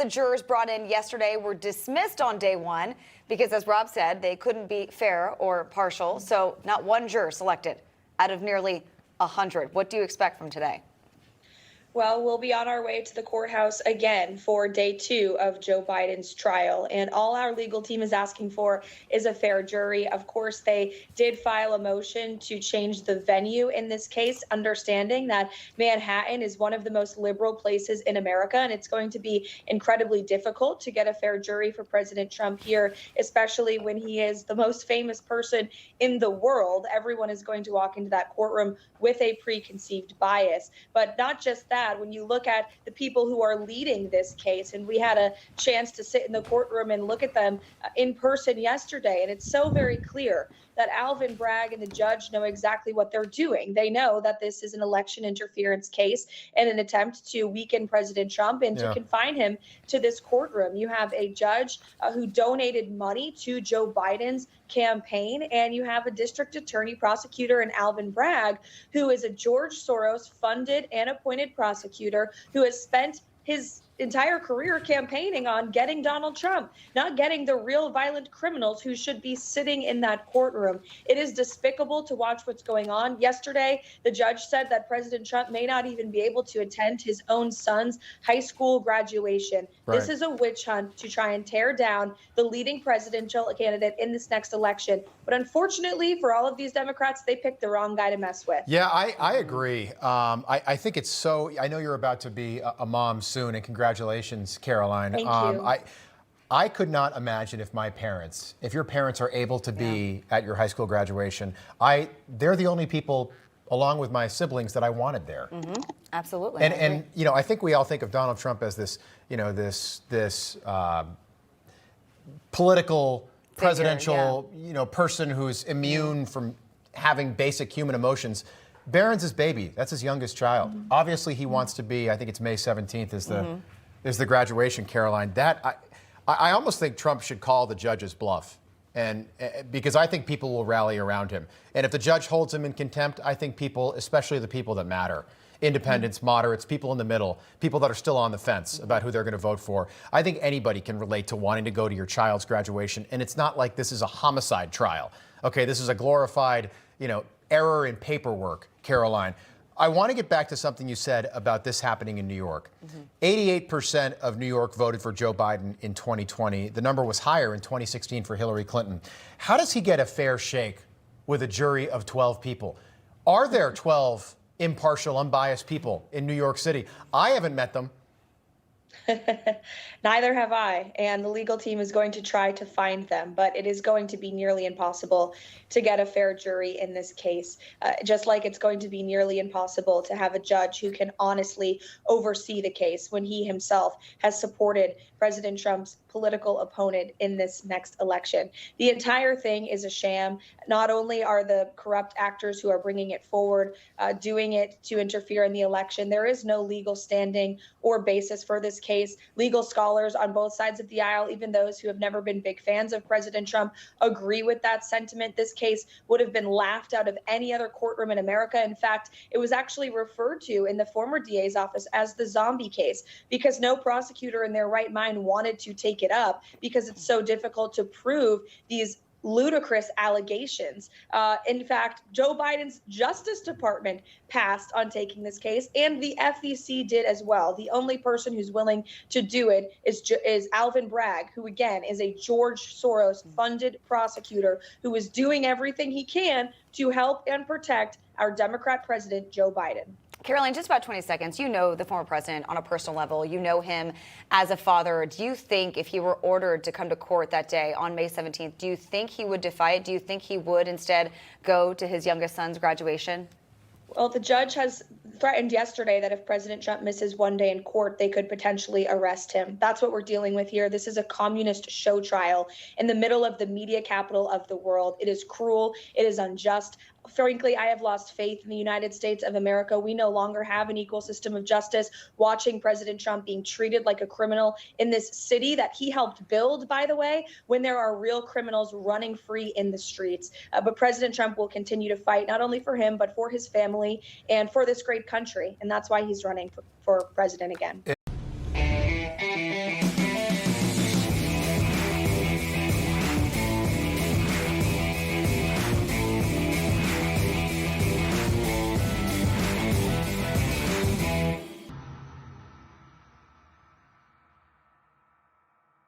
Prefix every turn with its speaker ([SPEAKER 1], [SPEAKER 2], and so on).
[SPEAKER 1] the jurors brought in yesterday were dismissed on day one because, as Rob said, they couldn't be fair or partial. So not one juror selected out of nearly 100. What do you expect from today?
[SPEAKER 2] Well, we'll be on our way to the courthouse again for day 2 of Joe Biden's trial. And all our legal team is asking for is a fair jury. Of course, they did file a motion to change the venue in this case, understanding that Manhattan is one of the most liberal places in America. And it's going to be incredibly difficult to get a fair jury for President Trump here, especially when he is the most famous person in the world. Everyone is going to walk into that courtroom with a preconceived bias. But not just that. When you look at the people who are leading this case, and we had a chance to sit in the courtroom and look at them in person yesterday, and it's so very clear that Alvin Bragg and the judge know exactly what they're doing. They know that this is an election interference case and an attempt to weaken President Trump and to confine him to this courtroom. You have a judge who donated money to Joe Biden's campaign, and you have a district attorney prosecutor in Alvin Bragg, who is a George Soros funded and appointed prosecutor who has spent his entire career campaigning on getting Donald Trump, not getting the real violent criminals who should be sitting in that courtroom. It is despicable to watch what's going on. Yesterday, the judge said that President Trump may not even be able to attend his own son's high school graduation. Right. This is a witch hunt to try and tear down the leading presidential candidate in this next election. But unfortunately for all of these Democrats, they picked the wrong guy to mess with.
[SPEAKER 3] Yeah, I agree. I think it's so, I know you're about to be a mom soon, and congratulations, Karoline.
[SPEAKER 2] Thank you.
[SPEAKER 3] I could not imagine if your parents are able to be at your high school graduation, they're the only people, along with my siblings, that I wanted there.
[SPEAKER 1] Mm-hmm. Absolutely.
[SPEAKER 3] And you know, I think we all think of Donald Trump as this, you know, this political, presidential, you know, person who's immune from having basic human emotions. Barron's his baby. That's his youngest child. Obviously, he wants to be. I think it's May 17th is the graduation, Karoline. That I almost think Trump should call the judge's bluff, and because I think people will rally around him. And if the judge holds him in contempt, I think people, especially the people that matter, independents, moderates, people in the middle, people that are still on the fence about who they're going to vote for. I think anybody can relate to wanting to go to your child's graduation, and it's not like this is a homicide trial. Okay, this is a glorified, you know, error in paperwork, Karoline. I want to get back to something you said about this happening in New York. 88% of New York voted for Joe Biden in 2020. The number was higher in 2016 for Hillary Clinton. How does he get a fair shake with a jury of 12 people? Are there 12 impartial, unbiased people in New York City? I haven't met them.
[SPEAKER 2] Neither have I, and the legal team is going to try to find them, but it is going to be nearly impossible to get a fair jury in this case, just like it's going to be nearly impossible to have a judge who can honestly oversee the case when he himself has supported President Trump's political opponent in this next election. The entire thing is a sham. Not only are the corrupt actors who are bringing it forward doing it to interfere in the election, there is no legal standing or basis for this case. Legal scholars on both sides of the aisle, even those who have never been big fans of President Trump, agree with that sentiment. This case would have been laughed out of any other courtroom in America. In fact, it was actually referred to in the former DA's office as the zombie case, because no prosecutor in their right mind wanted to take it up because it's so difficult to prove these ludicrous allegations. In fact, Joe Biden's Justice Department passed on taking this case, and the FEC did as well. The only person who's willing to do it is Alvin Bragg, who again is a George Soros-funded prosecutor who is doing everything he can to help and protect our Democrat president, Joe Biden.
[SPEAKER 1] Karoline, just about 20 seconds. You know the former president on a personal level. You know him as a father. Do you think if he were ordered to come to court that day on May 17th, do you think he would defy it? Do you think he would instead go to his youngest son's graduation?
[SPEAKER 2] Well, the judge has threatened yesterday that if President Trump misses one day in court, they could potentially arrest him. That's what we're dealing with here. This is a communist show trial in the middle of the media capital of the world. It is cruel. It is unjust. Frankly, I have lost faith in the United States of America. We no longer have an equal system of justice. Watching President Trump being treated like a criminal in this city that he helped build, by the way, when there are real criminals running free in the streets. But President Trump will continue to fight, not only for him, but for his family and for this great country. And that's why he's running for president again.